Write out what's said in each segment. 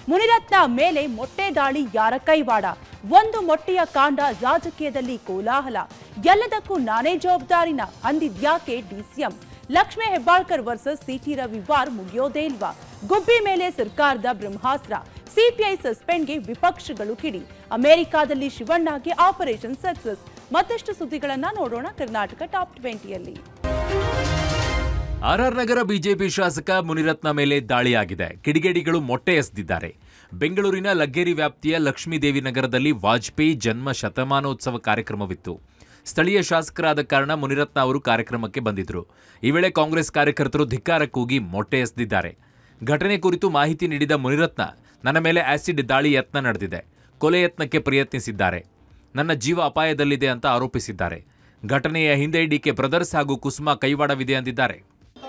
ಮುನಿರತ್ನ ಮೇಲೆ ಮೊಟ್ಟೆ ದಾಳಿ ಯಾರ ಕೈವಾಡ? ಒಂದು ಮೊಟ್ಟೆಯ ಕಾಂಡ ರಾಜಕೀಯದಲ್ಲಿ ಕೋಲಾಹಲ. ಎಲ್ಲದಕ್ಕೂ ನಾನೇ ಜವಾಬ್ದಾರಿನ ಅಂದಿದ್ಯಾಕೆ DCM? Lakshmi Hebbalkar versus CT Ravi war ಮುಗಿಯೋದೇ ಇಲ್ವಾ? ಗುಬ್ಬಿ ಮೇಲೆ ಸರ್ಕಾರದ ಬ್ರಹ್ಮಾಸ್ತ್ರ. ಸಿಪಿಐ ಸಸ್ಪೆಂಡ್ಗೆ ವಿಪಕ್ಷಗಳು ಕಿಡಿ. ಅಮೆರಿಕಾದಲ್ಲಿ ಶಿವಣ್ಣಗೆ ಆಪರೇಷನ್ ಸಕ್ಸಸ್. ಮತ್ತಷ್ಟು ಸುದ್ದಿಗಳನ್ನ ನೋಡೋಣ ಕರ್ನಾಟಕ ಟಾಪ್ 20ಯಲ್ಲಿ. ಆರ್ಆರ್ ನಗರ ಬಿಜೆಪಿ ಶಾಸಕ ಮುನಿರತ್ನ ಮೇಲೆ ದಾಳಿಯಾಗಿದೆ. ಕಿಡಿಗೇಡಿಗಳು ಮೊಟ್ಟೆ ಎಸೆದಿದ್ದಾರೆ. ಬೆಂಗಳೂರಿನ ಲಗ್ಗೇರಿ ವ್ಯಾಪ್ತಿಯ ಲಕ್ಷ್ಮೀದೇವಿ ನಗರದಲ್ಲಿ ವಾಜಪೇಯಿ ಜನ್ಮ ಶತಮಾನೋತ್ಸವ ಕಾರ್ಯಕ್ರಮವಿತ್ತು. ಸ್ಥಳೀಯ ಶಾಸಕರಾದ ಕಾರಣ ಮುನಿರತ್ನ ಅವರು ಕಾರ್ಯಕ್ರಮಕ್ಕೆ ಬಂದಿದ್ರು. ಈ ವೇಳೆ ಕಾಂಗ್ರೆಸ್ ಕಾರ್ಯಕರ್ತರು ಧಿಕ್ಕಾರ ಕೂಗಿ ಮೊಟ್ಟೆ ಎಸೆದಿದ್ದಾರೆ. ಘಟನೆ ಕುರಿತು ಮಾಹಿತಿ ನೀಡಿದ ಮುನಿರತ್ನ, ನನ್ನ ಮೇಲೆ ಆಸಿಡ್ ದಾಳಿ ಯತ್ನ ನಡೆದಿದೆ, ಕೊಲೆ ಯತ್ನಕ್ಕೆ ಪ್ರಯತ್ನಿಸಿದ್ದಾರೆ, ನನ್ನ ಜೀವ ಅಪಾಯದಲ್ಲಿದೆ ಅಂತ ಆರೋಪಿಸಿದ್ದಾರೆ. ಘಟನೆಯ ಹಿಂದೆ ಡಿಕೆ ಬ್ರದರ್ಸ್ ಹಾಗೂ ಕುಸುಮಾ ಕೈವಾಡವಿದೆ ಎಂದಿದ್ದಾರೆ.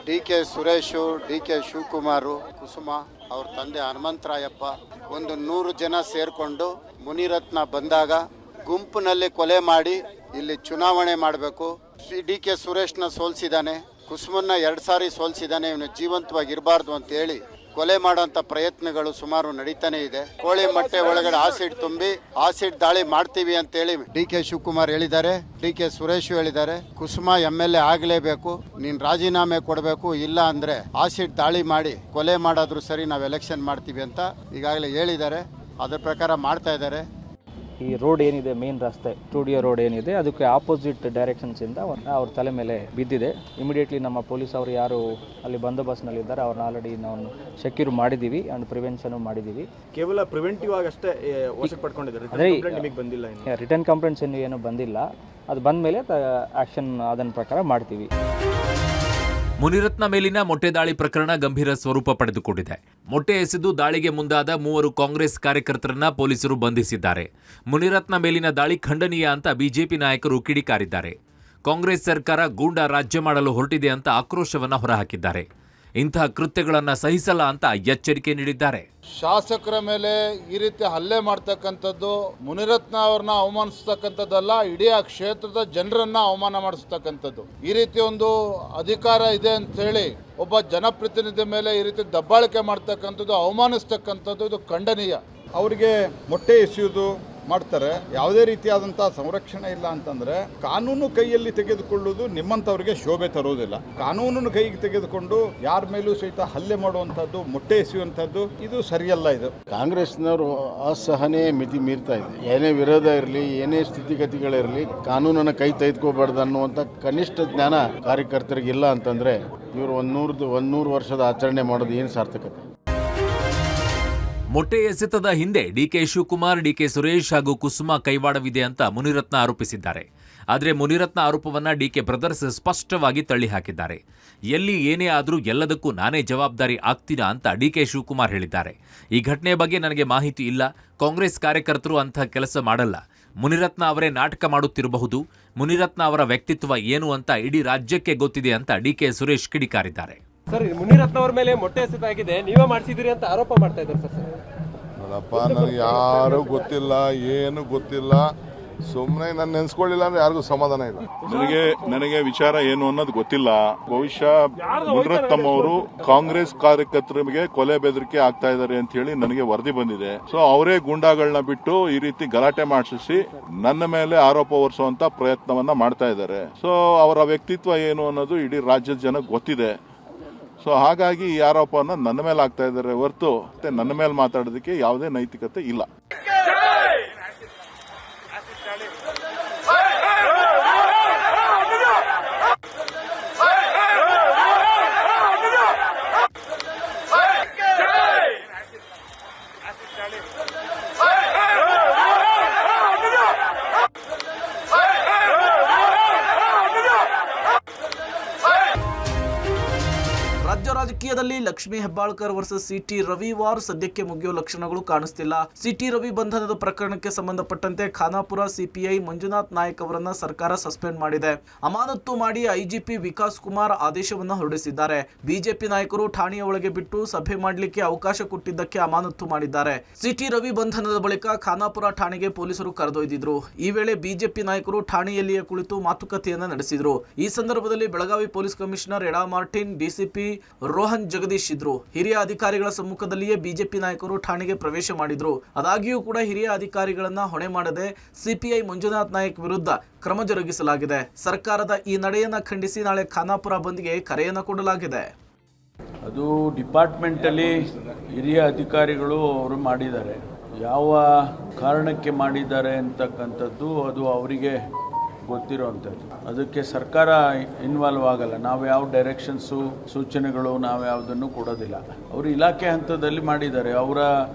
ಡಿಕೆ ಸುರೇಶು, ಡಿಕೆ ಶಿವಕುಮಾರು, ಕುಸುಮಾ, ಅವ್ರ ತಂದೆ ಹನುಮಂತರಾಯಪ್ಪ, ಒಂದು 100 ಜನ ಸೇರ್ಕೊಂಡು ಮುನಿರತ್ನ ಬಂದಾಗ ಗುಂಪಿನಲ್ಲಿ ಕೊಲೆ ಮಾಡಿ ಇಲ್ಲಿ ಚುನಾವಣೆ ಮಾಡಬೇಕು. ಡಿಕೆ ಸುರೇಶ್ನ ಸೋಲಿಸಿದ್ದಾನೆ, ಕುಸುಮನ್ನ 2 ಸಾರಿ ಸೋಲಿಸಿದ್ದಾನೆ, ಇವನು ಜೀವಂತವಾಗಿರಬಾರ್ದು ಅಂತ ಹೇಳಿ ಕೊಲೆ ಮಾಡೋಂಥ ಪ್ರಯತ್ನಗಳು ಸುಮಾರು ನಡೀತಾನೆ ಇದೆ. ಕೋಳಿ ಮೊಟ್ಟೆ ಒಳಗಡೆ ಆಸಿಡ್ ತುಂಬಿ ಆಸಿಡ್ ದಾಳಿ ಮಾಡ್ತೀವಿ ಅಂತ ಹೇಳಿ ಡಿಕೆ ಶಿವಕುಮಾರ್ ಹೇಳಿದ್ದಾರೆ, ಡಿಕೆ ಸುರೇಶ್ ಹೇಳಿದ್ದಾರೆ. ಕುಸುಮಾ MLA ಆಗಲೇಬೇಕು, ನೀನ್ ರಾಜೀನಾಮೆ ಕೊಡಬೇಕು, ಇಲ್ಲ ಅಂದ್ರೆ ಆಸಿಡ್ ದಾಳಿ ಮಾಡಿ ಕೊಲೆ ಮಾಡೋದ್ರು ಸರಿ, ನಾವು ಎಲೆಕ್ಷನ್ ಮಾಡ್ತೀವಿ ಅಂತ ಈಗಾಗಲೇ ಹೇಳಿದ್ದಾರೆ. ಅದ್ರ ಪ್ರಕಾರ ಮಾಡ್ತಾ ಇದ್ದಾರೆ. ಈ ರೋಡ್ ಏನಿದೆ, ಮೇನ್ ರಸ್ತೆ ಸ್ಟುಡಿಯೋ ರೋಡ್ ಏನಿದೆ, ಅದಕ್ಕೆ ಆಪೋಸಿಟ್ ಡೈರೆಕ್ಷನ್ಸಿಂದ ಅವ್ರ ತಲೆ ಮೇಲೆ ಬಿದ್ದಿದೆ. ಇಮಿಡಿಯೇಟ್ಲಿ ನಮ್ಮ ಪೊಲೀಸ್ ಅವರು ಯಾರು ಅಲ್ಲಿ ಬಂದೋಬಸ್ತ್ನಲ್ಲಿದ್ದಾರೆ ಅವ್ರನ್ನ ಆಲ್ರೆಡಿ ನಾವು ಸೆಕ್ಯೂರ್ ಮಾಡಿದ್ದೀವಿ ಆ್ಯಂಡ್ ಪ್ರಿವೆನ್ಷನ್ ಮಾಡಿದ್ದೀವಿ. ಕೇವಲ ಪ್ರಿವೆಂಟಿವ್ ಆಗಷ್ಟೇ ವಶಕ್ಕೆ ಪಡ್ಕೊಂಡಿದ್ದಾರೆ, ನಿಮಗೆ ಬಂದಿಲ್ಲ? ರಿಟರ್ನ್ ಕಂಪ್ಲೇಂಟ್ಸ್ ಏನು ಬಂದಿಲ್ಲ. ಅದು ಬಂದ ಮೇಲೆ ಆ್ಯಕ್ಷನ್ ಅದನ್ನ ಪ್ರಕಾರ ಮಾಡ್ತೀವಿ. ಮುನಿರತ್ನ ಮೇಲಿನ ಮೊಟ್ಟೆ ದಾಳಿ ಪ್ರಕರಣ ಗಂಭೀರ ಸ್ವರೂಪ ಪಡೆದುಕೊಂಡಿದೆ. ಮೊಟ್ಟೆ ಎಸೆದು ದಾಳಿಗೆ ಮುಂದಾದ 3 ಕಾಂಗ್ರೆಸ್ ಕಾರ್ಯಕರ್ತರನ್ನ ಪೊಲೀಸರು ಬಂಧಿಸಿದ್ದಾರೆ. ಮುನಿರತ್ನ ಮೇಲಿನ ದಾಳಿ ಖಂಡನೀಯ ಅಂತ ಬಿಜೆಪಿ ನಾಯಕರು ಕಿಡಿಕಾರಿದ್ದಾರೆ. ಕಾಂಗ್ರೆಸ್ ಸರ್ಕಾರ ಗೂಂಡಾ ರಾಜ್ಯ ಮಾಡಲು ಹೊರಟಿದೆ ಅಂತ ಆಕ್ರೋಶವನ್ನ ಹೊರಹಾಕಿದ್ದಾರೆ. ಇಂತಹ ಕೃತ್ಯಗಳನ್ನು ಸಹಿಸಲ್ಲ ಅಂತ ಎಚ್ಚರಿಕೆ ನೀಡಿದ್ದಾರೆ. ಶಾಸಕರ ಮೇಲೆ ಈ ರೀತಿ ಹಲ್ಲೆ ಮಾಡ್ತಕ್ಕಂಥದ್ದು ಮುನಿರತ್ನ ಅವ್ರನ್ನ ಅವಮಾನಿಸ್ತಕ್ಕಂಥದ್ದಲ್ಲ, ಇಡೀ ಆ ಕ್ಷೇತ್ರದ ಜನರನ್ನ ಅವಮಾನ ಮಾಡಿಸ್ತಕ್ಕಂಥದ್ದು. ಈ ರೀತಿ ಒಂದು ಅಧಿಕಾರ ಇದೆ ಅಂತ ಹೇಳಿ ಒಬ್ಬ ಜನಪ್ರತಿನಿಧಿ ಮೇಲೆ ಈ ರೀತಿ ದಬ್ಬಾಳಿಕೆ ಮಾಡ್ತಕ್ಕಂಥದ್ದು, ಅವಮಾನಿಸ್ತಕ್ಕಂಥದ್ದು, ಇದು ಖಂಡನೀಯ. ಅವರಿಗೆ ಮೊಟ್ಟೆ ಎಸೆಯುವುದು ಮಾಡ್ತಾರೆ. ಯಾವುದೇ ರೀತಿಯಾದಂಥ ಸಂರಕ್ಷಣೆ ಇಲ್ಲ ಅಂತಂದರೆ ಕಾನೂನು ಕೈಯಲ್ಲಿ ತೆಗೆದುಕೊಳ್ಳುವುದು ನಿಮ್ಮಂಥವ್ರಿಗೆ ಶೋಭೆ ತರೋದಿಲ್ಲ. ಕಾನೂನನ್ನು ಕೈಗೆ ತೆಗೆದುಕೊಂಡು ಯಾರ ಮೇಲೂ ಸಹಿತ ಹಲ್ಲೆ ಮಾಡುವಂಥದ್ದು, ಮೊಟ್ಟೆ ಎಸೆಯುವಂಥದ್ದು ಇದು ಸರಿಯಲ್ಲ. ಇದು ಕಾಂಗ್ರೆಸ್ನವರು ಅಸಹನೆ ಮಿತಿ ಮೀರ್ತಾ ಇದೆ. ಏನೇ ವಿರೋಧ ಇರಲಿ, ಏನೇ ಸ್ಥಿತಿಗತಿಗಳಿರಲಿ, ಕಾನೂನನ್ನು ಕೈ ತೆಗೆದುಕೋಬಾರ್ದು ಅನ್ನುವಂಥ ಕನಿಷ್ಠ ಜ್ಞಾನ ಕಾರ್ಯಕರ್ತರಿಗಿಲ್ಲ ಅಂತಂದರೆ ಇವರು 100 ವರ್ಷದ ಆಚರಣೆ ಮಾಡೋದು ಏನು ಸಾರ್ಥಕತೆ? ಮೊಟ್ಟೆ ಎಸೆತದ ಹಿಂದೆ ಡಿಕೆ ಶಿವಕುಮಾರ್, ಡಿಕೆ ಸುರೇಶ್ ಹಾಗೂ ಕುಸುಮಾ ಕೈವಾಡವಿದೆ ಅಂತ ಮುನಿರತ್ನ ಆರೋಪಿಸಿದ್ದಾರೆ. ಆದರೆ ಮುನಿರತ್ನ ಆರೋಪವನ್ನ ಡಿಕೆ ಬ್ರದರ್ಸ್ ಸ್ಪಷ್ಟವಾಗಿ ತಳ್ಳಿಹಾಕಿದ್ದಾರೆ. ಎಲ್ಲಿ ಏನೇ ಆದರೂ ಎಲ್ಲದಕ್ಕೂ ನಾನೇ ಜವಾಬ್ದಾರಿ ಆಗ್ತೀನಾ ಅಂತ ಡಿಕೆ ಶಿವಕುಮಾರ್ ಹೇಳಿದ್ದಾರೆ. ಈ ಘಟನೆಯ ಬಗ್ಗೆ ನನಗೆ ಮಾಹಿತಿ ಇಲ್ಲ, ಕಾಂಗ್ರೆಸ್ ಕಾರ್ಯಕರ್ತರು ಅಂಥ ಕೆಲಸ ಮಾಡಲ್ಲ, ಮುನಿರತ್ನ ಅವರೇ ನಾಟಕ ಮಾಡುತ್ತಿರಬಹುದು, ಮುನಿರತ್ನ ಅವರ ವ್ಯಕ್ತಿತ್ವ ಏನು ಅಂತ ಇಡೀ ರಾಜ್ಯಕ್ಕೆ ಗೊತ್ತಿದೆ ಅಂತ ಡಿಕೆ ಸುರೇಶ್ ಕಿಡಿಕಾರಿದ್ದಾರೆ. ಸರ್, ಮುನಿರತ್ನ ಅವರ ಮೇಲೆ ಮೊಟ್ಟೆ ಎಸೆದಾಗಿದೆ, ನೀವೇ ಮಾಡಿಸಿದಿರಿ ಅಂತ ಆರೋಪ ಮಾಡ್ತಾ ಇದ್ದಾರೆ ಸರ್. ನೋಡಪ್ಪ, ನನಗೆ ಯಾರು ಗೊತ್ತಿಲ್ಲ, ಏನು ಗೊತ್ತಿಲ್ಲ. ಸುಮ್ಮನೆ ನಾನು ನೆನ್ಸ್ಕೊಳ್ಳಿಲ್ಲ ಅಂದ್ರೆ ಯಾರಿಗೂ ಸಮಾಧಾನ ಇಲ್ಲ. ನನಗೆ ವಿಚಾರ ಏನು ಅನ್ನೋದು ಗೊತ್ತಿಲ್ಲ. ಬಹುಶಃ ಮುನಿರತ್ನಂ ಅವರು ಕಾಂಗ್ರೆಸ್ ಕಾರ್ಯಕರ್ತರಿಗೆ ಕೊಲೆ ಬೆದರಿಕೆ ಆಗ್ತಾ ಇದ್ದಾರೆ ಅಂತ ಹೇಳಿ ನನಗೆ ವರದಿ ಬಂದಿದೆ. ಸೊ ಅವರೇ ಗುಂಡಾಗಳನ್ನ ಬಿಟ್ಟು ಈ ರೀತಿ ಗಲಾಟೆ ಮಾಡಿಸಿ ನನ್ನ ಮೇಲೆ ಆರೋಪ ಹೊರಿಸುವಂತ ಪ್ರಯತ್ನವನ್ನ ಮಾಡ್ತಾ ಇದ್ದಾರೆ. ಸೊ ಅವರ ವ್ಯಕ್ತಿತ್ವ ಏನು ಅನ್ನೋದು ಇಡೀ ರಾಜ್ಯದ ಜನಕ್ಕೆ ಗೊತ್ತಿದೆ. ಸೊ ಹಾಗಾಗಿ ಈ ಆರೋಪವನ್ನು ನನ್ನ ಮೇಲೆ ಆಗ್ತಾ ಇದ್ದಾರೆ ಹೊರತು ನನ್ನ ಮೇಲೆ ಮಾತಾಡೋದಕ್ಕೆ ಯಾವುದೇ ನೈತಿಕತೆ ಇಲ್ಲ. ರಾಜ್ಯ ರಾಜಕೀಯದಲ್ಲಿ Lakshmi Hebbalkar versus CT Ravi war ಸದ್ಯಕ್ಕೆ ಮುಗಿಯೋ ಲಕ್ಷಣಗಳು ಕಾಣಿಸ್ತಿಲ್ಲ. ಸಿಟಿ ರವಿ ಬಂಧನದ ಪ್ರಕರಣಕ್ಕೆ ಸಂಬಂಧಪಟ್ಟಂತೆ ಖಾನಾಪುರ ಸಿಪಿಐ ಮಂಜುನಾಥ್ ನಾಯಕ್ ಅವರನ್ನ ಸರ್ಕಾರ ಸಸ್ಪೆಂಡ್ ಮಾಡಿದೆ. ಅಮಾನತು ಮಾಡಿ ಐಜಿಪಿ ವಿಕಾಸ್ ಕುಮಾರ್ ಆದೇಶವನ್ನ ಹೊರಡಿಸಿದ್ದಾರೆ. ಬಿಜೆಪಿ ನಾಯಕರು ಠಾಣೆಯ ಒಳಗೆ ಬಿಟ್ಟು ಸಭೆ ಮಾಡಲಿಕ್ಕೆ ಅವಕಾಶ ಕೊಟ್ಟಿದ್ದಕ್ಕೆ ಅಮಾನತು ಮಾಡಿದ್ದಾರೆ. ಸಿಟಿ ರವಿ ಬಂಧನದ ಬಳಿಕ ಖಾನಾಪುರ ಠಾಣೆಗೆ ಪೊಲೀಸರು ಕರೆದೊಯ್ದಿದ್ರು. ಈ ವೇಳೆ ಬಿಜೆಪಿ ನಾಯಕರು ಠಾಣೆಯಲ್ಲಿಯೇ ಕುಳಿತು ಮಾತುಕತೆಯನ್ನ ನಡೆಸಿದ್ರು. ಈ ಸಂದರ್ಭದಲ್ಲಿ Belagavi police commissioner Yada Martin, DCP Rohan Jagadish ಇದ್ರು. ಹಿರಿಯ ಅಧಿಕಾರಿಗಳ ಸಮ್ಮುಖದಲ್ಲಿಯೇ ಬಿಜೆಪಿ ನಾಯಕರು ಠಾಣೆಗೆ ಪ್ರವೇಶ ಮಾಡಿದ್ರು. ಆದಾಗ್ಯೂ ಕೂಡ ಹಿರಿಯ ಅಧಿಕಾರಿಗಳನ್ನ ಹೊಣೆ ಮಾಡದೆ ಸಿಪಿಐ ಮಂಜುನಾಥ್ ನಾಯಕ್ ವಿರುದ್ಧ ಕ್ರಮ ಜರುಗಿಸಲಾಗಿದೆ. ಸರ್ಕಾರದ ಈ ನಡೆಯನ್ನ ಖಂಡಿಸಿ ನಾಳೆ ಖಾನಾಪುರ ಬಂದ್ಗೆ ಕರೆಯನ್ನ ಕೊಡಲಾಗಿದೆ. ಅದು ಡಿಪಾರ್ಟ್ಮೆಂಟಲ್ಲಿ ಹಿರಿಯ ಅಧಿಕಾರಿಗಳು ಅವರು ಮಾಡಿದ್ದಾರೆ. ಯಾವ ಕಾರಣಕ್ಕೆ ಮಾಡಿದ್ದಾರೆ ಅಂತಕ್ಕಂಥದ್ದು ಅದು ಅವರಿಗೆ ಗೊತ್ತಿರೋವಂಥದ್ದು. ಅದಕ್ಕೆ ಸರ್ಕಾರ ಇನ್ವಾಲ್ವ್ ಆಗಲ್ಲ. ನಾವು ಯಾವ ಡೈರೆಕ್ಷನ್ಸು ಸೂಚನೆಗಳು ನಾವು ಯಾವುದನ್ನು ಕೊಡೋದಿಲ್ಲ. ಅವರು ಇಲಾಖೆ ಹಂತದಲ್ಲಿ ಮಾಡಿದ್ದಾರೆ.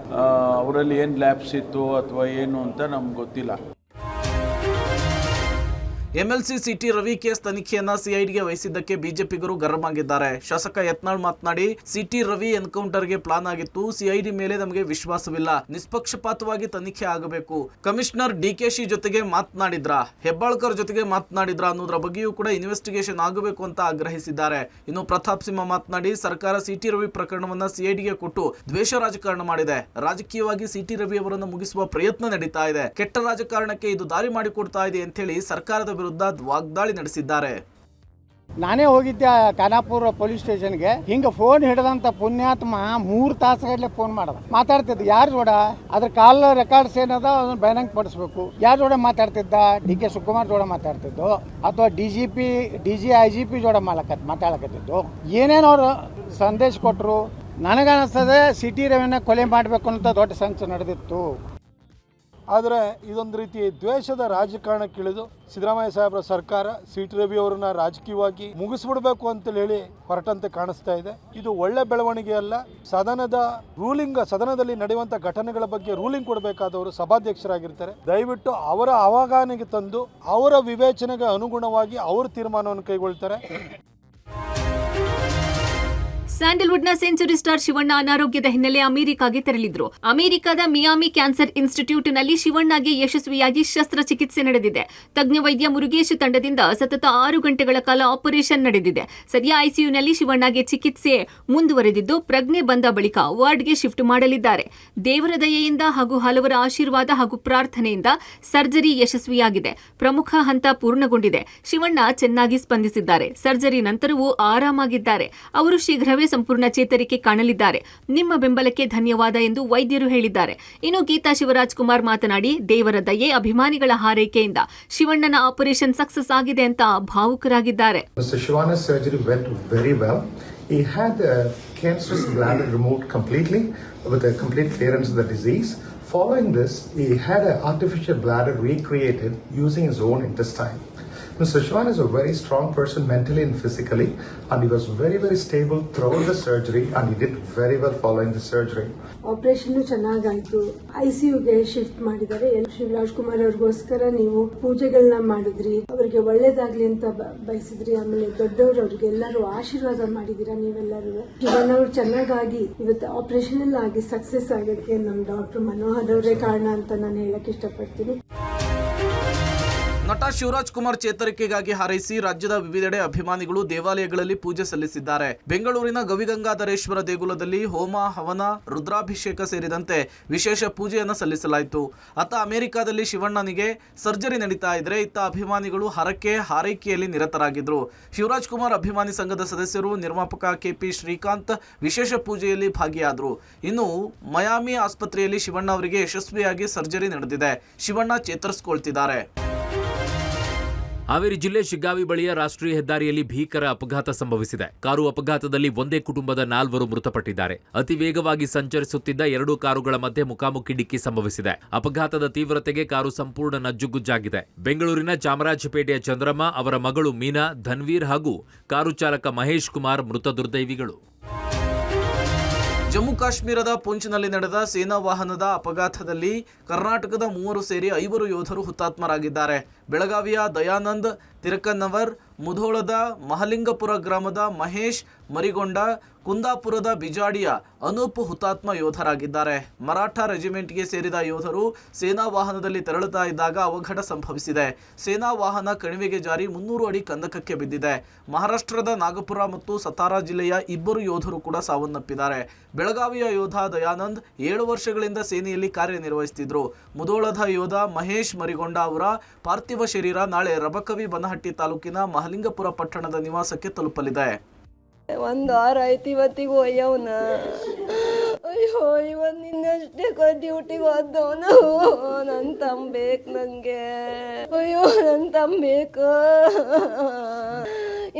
ಅವರಲ್ಲಿ ಏನು ಲ್ಯಾಬ್ಸ್ ಇತ್ತು ಅಥವಾ ಏನು ಅಂತ ನಮ್ಗೆ ಗೊತ್ತಿಲ್ಲ. ಎಂಎಲ್ಸಿ ಸಿಟಿ ರವಿ ಕೇಸ್ ತನಿಖೆಯನ್ನ ಸಿಐಡಿಗೆ ವಹಿಸಿದ್ದಕ್ಕೆ ಬಿಜೆಪಿಗರು ಗರಂ ಆಗಿದ್ದಾರೆ. ಶಾಸಕ ಯತ್ನಾಳ್ ಮಾತನಾಡಿ, ಸಿಟಿ ರವಿ ಎನ್ಕೌಂಟರ್ಗೆ ಪ್ಲಾನ್ ಆಗಿತ್ತು. ಸಿಐಡಿ ಮೇಲೆ ನಮಗೆ ವಿಶ್ವಾಸವಿಲ್ಲ. ನಿಷ್ಪಕ್ಷಪಾತವಾಗಿ ತನಿಖೆ ಆಗಬೇಕು. ಕಮಿಷನರ್ ಡಿಕೆಶಿ ಜೊತೆಗೆ ಮಾತನಾಡಿದ್ರ, ಹೆಬ್ಬಾಳ್ಕರ್ ಜೊತೆಗೆ ಮಾತನಾಡಿದ್ರ ಅನ್ನೋದ್ರ ಬಗ್ಗೆಯೂ ಕೂಡ ಇನ್ವೆಸ್ಟಿಗೇಷನ್ ಆಗಬೇಕು ಅಂತ ಆಗ್ರಹಿಸಿದ್ದಾರೆ. ಇನ್ನು ಪ್ರತಾಪ್ ಸಿಂಹ ಮಾತನಾಡಿ, ಸರ್ಕಾರ ಸಿಟಿ ರವಿ ಪ್ರಕರಣವನ್ನ ಸಿಐಡಿಗೆ ಕೊಟ್ಟು ದ್ವೇಷ ರಾಜಕಾರಣ ಮಾಡಿದೆ. ರಾಜಕೀಯವಾಗಿ ಸಿಟಿ ರವಿ ಅವರನ್ನು ಮುಗಿಸುವ ಪ್ರಯತ್ನ ನಡೀತಾ ಇದೆ. ಕೆಟ್ಟ ರಾಜಕಾರಣಕ್ಕೆ ಇದು ದಾರಿ ಮಾಡಿಕೊಡ್ತಾ ಇದೆ ಅಂತ ಹೇಳಿ ಸರ್ಕಾರದ ವಿರುದ್ಧ ವಾಗ್ದಾಳಿ ನಡೆಸಿದ್ದಾರೆ. ನಾನೇ ಹೋಗಿದ್ದೆ ಖಾನಾಪುರ ಪೊಲೀಸ್ ಸ್ಟೇಷನ್ಗೆ. ಹಿಂಗ ಫೋನ್ ಹಿಡಿದಂತ ಪುಣ್ಯಾತ್ಮ 3 ತಾಸುಗಟ್ಟಲೆ ಫೋನ್ ಮಾಡದ ಮಾತಾಡ್ತಿದ್ದ. ಯಾರ ಜೋಡ ಅದ್ರ ಕಾಲ್ ರೆಕಾರ್ಡ್ಸ್ ಏನದ ಅದನ್ನ ಬಯನಂಗ್ ಪಡಿಸ್ಬೇಕು. ಯಾರ ಜೋಡ ಮಾತಾಡ್ತಿದ್ದ? ಡಿ.ಕೆ. ಶಿವಕುಮಾರ್ ಜೋಡ ಮಾತಾಡ್ತಿದ್ದು ಅಥವಾ IGP ಜೋಡ ಮಾತಾಡಕತ್ತಿದ್ದು. ಏನೇನು ಅವರು ಸಂದೇಶ ಕೊಟ್ಟರು. ನನಗನ್ನಿಸ್ತದೆ ಸಿಟಿ ರವಿನ ಕೊಲೆ ಮಾಡಬೇಕು ಅಂತ ದೊಡ್ಡ ಸಂಚು ನಡೆದಿತ್ತು. ಆದರೆ ಇದೊಂದು ರೀತಿ ದ್ವೇಷದ ರಾಜಕಾರಣಕ್ಕಿಳಿದು ಸಿದ್ದರಾಮಯ್ಯ ಸಾಹೇಬರ ಸರ್ಕಾರ ಸಿಟಿ ರವಿ ಅವರನ್ನ ರಾಜಕೀಯವಾಗಿ ಮುಗಿಸ್ಬಿಡ್ಬೇಕು ಅಂತ ಹೇಳಿ ಹೊರಟಂತೆ ಕಾಣಿಸ್ತಾ ಇದೆ. ಇದು ಒಳ್ಳೆ ಬೆಳವಣಿಗೆ ಅಲ್ಲ. ಸದನದಲ್ಲಿ ನಡೆಯುವಂಥ ಘಟನೆಗಳ ಬಗ್ಗೆ ರೂಲಿಂಗ್ ಕೊಡಬೇಕಾದವರು ಸಭಾಧ್ಯಕ್ಷರಾಗಿರ್ತಾರೆ. ದಯವಿಟ್ಟು ಅವರ ಅವಗಾಹನೆಗೆ ತಂದು ಅವರ ವಿವೇಚನೆಗೆ ಅನುಗುಣವಾಗಿ ಅವರು ತೀರ್ಮಾನವನ್ನು ಕೈಗೊಳ್ತಾರೆ. ಸ್ಯಾಂಡಲ್ವುಡ್ನ ಸೆಂಚುರಿ ಸ್ಟಾರ್ ಶಿವಣ್ಣ ಅನಾರೋಗ್ಯದ ಹಿನ್ನೆಲೆ ಅಮೆರಿಕಾಗೆ ತೆರಳಿದ್ರು. ಅಮೆರಿಕದ ಮಿಯಾಮಿ ಕ್ಯಾನ್ಸರ್ ಇನ್ಸ್ಟಿಟ್ಯೂಟ್ನಲ್ಲಿ ಶಿವಣ್ಣಗೆ ಯಶಸ್ವಿಯಾಗಿ ಶಸ್ತ್ರಚಿಕಿತ್ಸೆ ನಡೆದಿದೆ. ತಜ್ಞ ವೈದ್ಯ ಮುರುಗೇಶ್ ತಂಡದಿಂದ ಸತತ 6 ಗಂಟೆಗಳ ಕಾಲ ಆಪರೇಷನ್ ನಡೆದಿದೆ. ಸದ್ಯ ಐಸಿಯುನಲ್ಲಿ ಶಿವಣ್ಣಗೆ ಚಿಕಿತ್ಸೆ ಮುಂದುವರೆದಿದ್ದು, ಪ್ರಜ್ಞೆ ಬಂದ ಬಳಿಕ ವಾರ್ಡ್ಗೆ ಶಿಫ್ಟ್ ಮಾಡಲಿದ್ದಾರೆ. ದೇವರ ದಯೆಯಿಂದ ಹಾಗೂ ಹಲವರ ಆಶೀರ್ವಾದ ಹಾಗೂ ಪ್ರಾರ್ಥನೆಯಿಂದ ಸರ್ಜರಿ ಯಶಸ್ವಿಯಾಗಿದೆ. ಪ್ರಮುಖ ಹಂತ ಪೂರ್ಣಗೊಂಡಿದೆ. ಶಿವಣ್ಣ ಚೆನ್ನಾಗಿ ಸ್ಪಂದಿಸಿದ್ದಾರೆ. ಸರ್ಜರಿ ನಂತರವೂ ಆರಾಮಾಗಿದ್ದಾರೆ. ಅವರು ಶೀಘ್ರವೇ ಸಂಪೂರ್ಣ ಚೇತರಿಕೆ ಕಾಣಲಿದ್ದಾರೆ. ನಿಮ್ಮ ಬೆಂಬಲಕ್ಕೆ ಧನ್ಯವಾದ ಎಂದು ವೈದ್ಯರು ಹೇಳಿದ್ದಾರೆ. ಇನ್ನು ಗೀತಾ ಶಿವರಾಜ್ ಕುಮಾರ್ ಮಾತನಾಡಿ, ದೇವರ ದಯೆ, ಅಭಿಮಾನಿಗಳ ಹಾರೈಕೆಯಿಂದ ಶಿವಣ್ಣನ ಆಪರೇಷನ್ ಸಕ್ಸಸ್ ಆಗಿದೆ ಅಂತ ಭಾವುಕರಾಗಿದ್ದಾರೆ. He had cancerous bladder removed completely with a complete clearance of the disease. Following this, he had an artificial bladder recreated using his own intestine. Mr. Shivan is a very strong person mentally and physically, and he was very, very stable throughout the surgery, and he did very well following the surgery. Operation ಚೆನ್ನಾಗಾಯ್ತು. ಐಸಿಯುಗೆ shift ಮಾಡಿದ್ದಾರೆ. ಶಿವರಾಜ್ ಕುಮಾರ್ ಅವ್ರಿಗೋಸ್ಕರ ನೀವು ಪೂಜೆಗಳನ್ನ ಮಾಡಿದ್ರಿ, ಅವರಿಗೆ ಒಳ್ಳೇದಾಗ್ಲಿ ಅಂತ ಬಯಸಿದ್ರಿ. ಆಮೇಲೆ ದೊಡ್ಡವರು ಅವ್ರಿಗೆ ಎಲ್ಲರೂ ಆಶೀರ್ವಾದ ಮಾಡಿದೀರಾ. ನೀವೆಲ್ಲರೂ ಶಿವಣ್ಣ ಅವ್ರು ಚೆನ್ನಾಗಾಗಿ ಇವತ್ತು ಆಪರೇಷನ್ ಎಲ್ಲ ಆಗಿ ಸಕ್ಸಸ್ ಆಗೋದಕ್ಕೆ ನಮ್ಮ ಡಾಕ್ಟರ್ ಮನೋಹರ್ ಅವರೇ ಕಾರಣ ಅಂತ ನಾನು ಹೇಳಕ್ ಇಷ್ಟಪಡ್ತೀನಿ. ನಟ ಶಿವರಾಜ್ ಕುಮಾರ್ ಚೇತರಿಕೆಗಾಗಿ ಹಾರೈಸಿ ರಾಜ್ಯದ ವಿವಿಧೆಡೆ ಅಭಿಮಾನಿಗಳು ದೇವಾಲಯಗಳಲ್ಲಿ ಪೂಜೆ ಸಲ್ಲಿಸಿದ್ದಾರೆ. ಬೆಂಗಳೂರಿನ ಗವಿಗಂಗಾಧರೇಶ್ವರ ದೇಗುಲದಲ್ಲಿ ಹೋಮ, ಹವನ, ರುದ್ರಾಭಿಷೇಕ ಸೇರಿದಂತೆ ವಿಶೇಷ ಪೂಜೆಯನ್ನು ಸಲ್ಲಿಸಲಾಯಿತು. ಅತ್ತ ಅಮೆರಿಕಾದಲ್ಲಿ ಶಿವಣ್ಣನಿಗೆ ಸರ್ಜರಿ ನಡೀತಾ ಇದ್ರೆ, ಇತ್ತ ಅಭಿಮಾನಿಗಳು ಹರಕೆ ಹಾರೈಕೆಯಲ್ಲಿ ನಿರತರಾಗಿದ್ರು. ಶಿವರಾಜ್ ಕುಮಾರ್ ಅಭಿಮಾನಿ ಸಂಘದ ಸದಸ್ಯರು, ನಿರ್ಮಾಪಕ KP ಶ್ರೀಕಾಂತ್ ವಿಶೇಷ ಪೂಜೆಯಲ್ಲಿ ಭಾಗಿಯಾದರು. ಇನ್ನು ಮಯಾಮಿ ಆಸ್ಪತ್ರೆಯಲ್ಲಿ ಶಿವಣ್ಣ ಅವರಿಗೆ ಯಶಸ್ವಿಯಾಗಿ ಸರ್ಜರಿ ನಡೆದಿದೆ. ಶಿವಣ್ಣ ಚೇತರಿಸಿಕೊಳ್ತಿದ್ದಾರೆ. ಹಾವೇರಿ ಜಿಲ್ಲೆ ಶಿಗ್ಗಾವಿ ಬಳಿಯ ರಾಷ್ಟ್ರೀಯ ಹೆದ್ದಾರಿಯಲ್ಲಿ ಭೀಕರ ಅಪಘಾತ ಸಂಭವಿಸಿದೆ. ಕಾರು ಅಪಘಾತದಲ್ಲಿ ಒಂದೇ ಕುಟುಂಬದ 4 ಮೃತಪಟ್ಟಿದ್ದಾರೆ. ಅತಿ ವೇಗವಾಗಿ ಸಂಚರಿಸುತ್ತಿದ್ದ 2 ಕಾರುಗಳ ಮಧ್ಯೆ ಮುಖಾಮುಖಿ ಡಿಕ್ಕಿ ಸಂಭವಿಸಿದೆ. ಅಪಘಾತದ ತೀವ್ರತೆಗೆ ಕಾರು ಸಂಪೂರ್ಣ ನಜ್ಜುಗುಜ್ಜಾಗಿದೆ. ಬೆಂಗಳೂರಿನ ಚಾಮರಾಜಪೇಟೆಯ ಚಂದ್ರಮ್ಮ, ಅವರ ಮಗಳು ಮೀನಾ, ಧನ್ವೀರ್ ಹಾಗೂ ಕಾರು ಚಾಲಕ ಮಹೇಶ್ ಕುಮಾರ್ ಮೃತ ದುರ್ದೈವಿಗಳು. ಜಮ್ಮು ಕಾಶ್ಮೀರದ ಪುಂಚ್ನಲ್ಲಿ ನಡೆದ ಸೇನಾ ವಾಹನದ ಅಪಘಾತದಲ್ಲಿ ಕರ್ನಾಟಕದ 3 ಸೇರಿ 5 ಯೋಧರು ಹುತಾತ್ಮರಾಗಿದ್ದಾರೆ. ಬೆಳಗಾವಿಯ ದಯಾನಂದ್ ತಿರಕನ್ನವರ್, ಮುಧೋಳದ ಮಹಲಿಂಗಪುರ ಗ್ರಾಮದ ಮಹೇಶ್ ಮರಿಗೊಂಡ, ಕುಂದಾಪುರದ ಬಿಜಾಡಿಯ ಅನೂಪ್ ಹುತಾತ್ಮ ಯೋಧರಾಗಿದ್ದಾರೆ. ಮರಾಠ ರೆಜಿಮೆಂಟ್ಗೆ ಸೇರಿದ ಯೋಧರು ಸೇನಾ ವಾಹನದಲ್ಲಿ ತೆರಳುತ್ತಾ ಇದ್ದಾಗ ಅವಘಡ ಸಂಭವಿಸಿದೆ. ಸೇನಾ ವಾಹನ ಕಣಿವೆಗೆ ಜಾರಿ 300 ಅಡಿ ಕಂದಕಕ್ಕೆ ಬಿದ್ದಿದೆ. ಮಹಾರಾಷ್ಟ್ರದ ನಾಗಪುರ ಮತ್ತು ಸತಾರಾ ಜಿಲ್ಲೆಯ 2 ಯೋಧರು ಕೂಡ ಸಾವನ್ನಪ್ಪಿದ್ದಾರೆ. ಬೆಳಗಾವಿಯ ಯೋಧ ದಯಾನಂದ್ 7 ವರ್ಷಗಳಿಂದ ಸೇನೆಯಲ್ಲಿ ಕಾರ್ಯನಿರ್ವಹಿಸುತ್ತಿದ್ದರು. ಮುಧೋಳದ ಯೋಧ ಮಹೇಶ್ ಮರಿಗೊಂಡ ಅವರ ಪಾರ್ಥಿವ ಶರೀರ ನಾಳೆ ರಬಕವಿ ಬನಹಟ್ಟಿ ತಾಲೂಕಿನ ಮಹಲಿಂಗಪುರ ಪಟ್ಟಣದ ನಿವಾಸಕ್ಕೆ ತಲುಪಲಿದೆ. 1 ವಾರ ಆಯ್ತು ಇವತ್ತಿಗೂ ಒಯ್ಯವನ. ಅಯ್ಯೋ ಇವತ್ತು ನಿನ್ನಷ್ಟೇ ಡ್ಯೂಟಿಗೆ ಹೋದವನು. ನನ್ನ ತಮ್ಮ ಬೇಕು ನನಗೆ. ಅಯ್ಯೋ ನನ್ನ ತಮ್ಮ ಬೇಕು.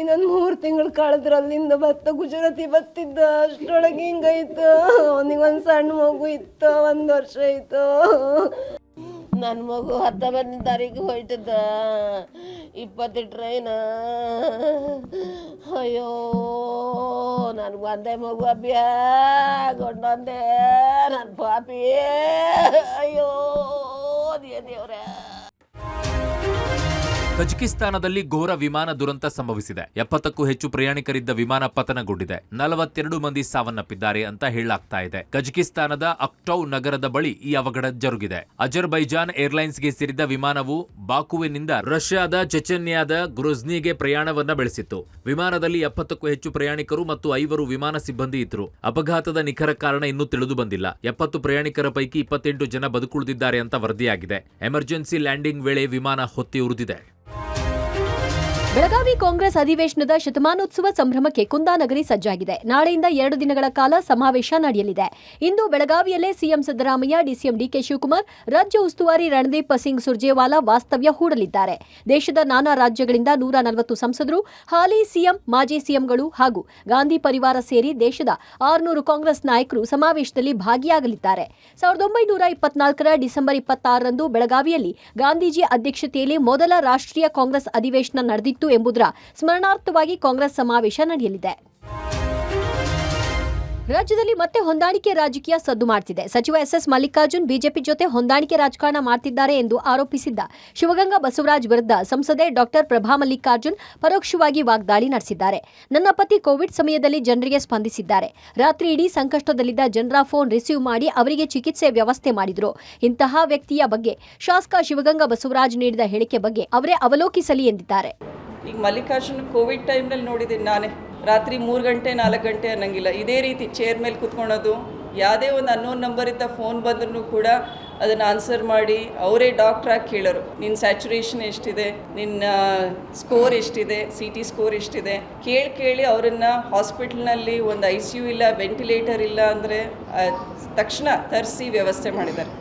ಇನ್ನೊಂದು 3 ತಿಂಗಳು ಕಳೆದ್ರೆ ಅಲ್ಲಿಂದ ಗುಜರಾತಿ ಬತ್ತಿದ್ದ. ಅಷ್ಟರೊಳಗೆ ಹಿಂಗಾಯ್ತು. ಅವನಿಗೊಂದು ಸಣ್ಣ ಮಗು ಇತ್ತು, 1 ವರ್ಷ ಆಯ್ತು. ನನ್ನ ಮಗು 19ನೇ ತಾರೀಕು ಹೋಯ್ತದ, 20 ಟ್ರೈನ. ಅಯ್ಯೋ ನನಗೆ ಒಂದೇ ಮಗು ಗೊಂಡೊಂದೇ ನನ್ನ ಪಾಪಿ. ಅಯ್ಯೋ ದೇವ್ರೆ. ಕಜಕಿಸ್ತಾನದಲ್ಲಿ ಘೋರ ವಿಮಾನ ದುರಂತ ಸಂಭವಿಸಿದೆ. 70ಕ್ಕೂ ಹೆಚ್ಚು ಪ್ರಯಾಣಿಕರಿದ್ದ ವಿಮಾನ ಪತನಗೊಂಡಿದೆ. 42 ಮಂದಿ ಸಾವನ್ನಪ್ಪಿದ್ದಾರೆ ಅಂತ ಹೇಳಲಾಗ್ತಾ ಇದೆ. ಕಜಕಿಸ್ತಾನದ ಅಕ್ಟೌ ನಗರದ ಬಳಿ ಈ ಅವಘಡ ಜರುಗಿದೆ. ಅಜರ್ಬೈಜಾನ್ ಏರ್ಲೈನ್ಸ್ಗೆ ಸೇರಿದ ವಿಮಾನವು ಬಾಕುವಿನಿಂದ ರಷ್ಯಾದ ಚೆಚೆನ್ಯಾದ ಗ್ರೋಜ್ನಿಗೆ ಪ್ರಯಾಣವನ್ನ ಬೆಳೆಸಿತ್ತು. ವಿಮಾನದಲ್ಲಿ 70ಕ್ಕೂ ಹೆಚ್ಚು ಪ್ರಯಾಣಿಕರು ಮತ್ತು 5 ವಿಮಾನ ಸಿಬ್ಬಂದಿ ಇದ್ದರು. ಅಪಘಾತದ ನಿಖರ ಕಾರಣ ಇನ್ನೂ ತಿಳಿದು ಬಂದಿಲ್ಲ. 70 ಪ್ರಯಾಣಿಕರ ಪೈಕಿ 28 ಜನ ಬದುಕುಳಿದಿದ್ದಾರೆ ಅಂತ ವರದಿಯಾಗಿದೆ. ಎಮರ್ಜೆನ್ಸಿ ಲ್ಯಾಂಡಿಂಗ್ ವೇಳೆ ವಿಮಾನ ಹೊತ್ತಿ ಉರಿದಿದೆ. ಬೆಳಗಾವಿ ಕಾಂಗ್ರೆಸ್ ಅಧಿವೇಶನದ ಶತಮಾನೋತ್ಸವ ಸಂಭ್ರಮಕ್ಕೆ ಕುಂದಾನಗರಿ ಸಜ್ಜಾಗಿದೆ. ನಾಳೆಯಿಂದ 2 ದಿನಗಳ ಕಾಲ ಸಮಾವೇಶ ನಡೆಯಲಿದೆ. ಇಂದು ಬೆಳಗಾವಿಯಲ್ಲೇ CM Siddaramaiah, DCM DK Shivakumar, ರಾಜ್ಯ ಉಸ್ತುವಾರಿ ರಣದೀಪ್ ಸಿಂಗ್ ಸುರ್ಜೇವಾಲಾ ವಾಸ್ತವ್ಯ ಹೂಡಲಿದ್ದಾರೆ. ದೇಶದ ನಾನಾ ರಾಜ್ಯಗಳಿಂದ 140 ಸಂಸದರು, ಹಾಲಿ ಸಿಎಂ, ಮಾಜಿ ಸಿಎಂಗಳು ಹಾಗೂ ಗಾಂಧಿ ಪರಿವಾರ ಸೇರಿ ದೇಶದ 600 ಕಾಂಗ್ರೆಸ್ ನಾಯಕರು ಸಮಾವೇಶದಲ್ಲಿ ಭಾಗಿಯಾಗಲಿದ್ದಾರೆ. 1924ರ ಡಿಸೆಂಬರ್ 26ರಂದು ಬೆಳಗಾವಿಯಲ್ಲಿ ಗಾಂಧೀಜಿ ಅಧ್ಯಕ್ಷತೆಯಲ್ಲಿ ಮೊದಲ ರಾಷ್ಟ್ರೀಯ ಕಾಂಗ್ರೆಸ್ ಅಧಿವೇಶನ ನಡೆದಿತ್ತು ಎಂಬುದರ ಸ್ಮರಣಾರ್ಥವಾಗಿ ಕಾಂಗ್ರೆಸ್ ಸಮಾವೇಶ ನಡೆಯಲಿದೆ. ರಾಜ್ಯದಲ್ಲಿ ಮತ್ತೆ ಹೊಂದಾಣಿಕೆ ರಾಜಕೀಯ ಸದ್ದು ಮಾಡ್ತಿದೆ. ಸಚಿವ ಎಸ್ ಮಲ್ಲಿಕಾರ್ಜುನ್ ಬಿಜೆಪಿ ಜೊತೆ ಹೊಂದಾಣಿಕೆ ರಾಜಕಾರಣ ಮಾಡ್ತಿದ್ದಾರೆ ಎಂದು ಆರೋಪಿಸಿದ್ದ ಶಿವಗಂಗಾ ಬಸವರಾಜ್ ವಿರುದ್ಧ ಸಂಸದೆ ಡಾಕ್ಟರ್ ಪ್ರಭಾ ಮಲ್ಲಿಕಾರ್ಜುನ್ ಪರೋಕ್ಷವಾಗಿ ವಾಗ್ದಾಳಿ ನಡೆಸಿದ್ದಾರೆ. ನನ್ನ ಪತಿ ಕೋವಿಡ್ ಸಮಯದಲ್ಲಿ ಜನರಿಗೆ ಸ್ಪಂದಿಸಿದ್ದಾರೆ. ರಾತ್ರಿ ಇಡೀ ಸಂಕಷ್ಟದಲ್ಲಿದ್ದ ಜನರ ಫೋನ್ ರಿಸೀವ್ ಮಾಡಿ ಅವರಿಗೆ ಚಿಕಿತ್ಸೆ ವ್ಯವಸ್ಥೆ ಮಾಡಿದ್ರು. ಇಂತಹ ವ್ಯಕ್ತಿಯ ಬಗ್ಗೆ ಶಾಸಕ ಶಿವಗಂಗಾ ಬಸವರಾಜ್ ನೀಡಿದ ಹೇಳಿಕೆ ಬಗ್ಗೆ ಅವರೇ ಅವಲೋಕಿಸಲಿ ಎಂದಿದ್ದಾರೆ. ಈಗ ಮಲ್ಲಿಕಾರ್ಜುನ್ ಕೋವಿಡ್ ಟೈಮ್ನಲ್ಲಿ ನೋಡಿದ್ದೀನಿ ನಾನೇ. ರಾತ್ರಿ 3 ಗಂಟೆ 4 ಗಂಟೆ ಅನ್ನಂಗಿಲ್ಲ, ಇದೇ ರೀತಿ ಚೇರ್ ಮೇಲೆ ಕೂತ್ಕೊಳ್ಳೋದು. ಯಾವುದೇ ಒಂದು ಅನ್ನೋನ್ ನಂಬರಿಂದ ಫೋನ್ ಬಂದ್ರೂ ಕೂಡ ಅದನ್ನು ಆನ್ಸರ್ ಮಾಡಿ ಅವರೇ ಡಾಕ್ಟ್ರಾಗಿ ಕೇಳೋರು. ನಿನ್ನ ಸ್ಯಾಚುರೇಷನ್ ಎಷ್ಟಿದೆ, ನಿನ್ನ ಸ್ಕೋರ್ ಎಷ್ಟಿದೆ, CT ಸ್ಕೋರ್ ಎಷ್ಟಿದೆ ಕೇಳಿ ಅವರನ್ನು ಹಾಸ್ಪಿಟಲ್ನಲ್ಲಿ ಒಂದು ICU ಇಲ್ಲ, ವೆಂಟಿಲೇಟರ್ ಇಲ್ಲ ಅಂದರೆ ತಕ್ಷಣ ತರಿಸಿ ವ್ಯವಸ್ಥೆ ಮಾಡಿದ್ದಾರೆ.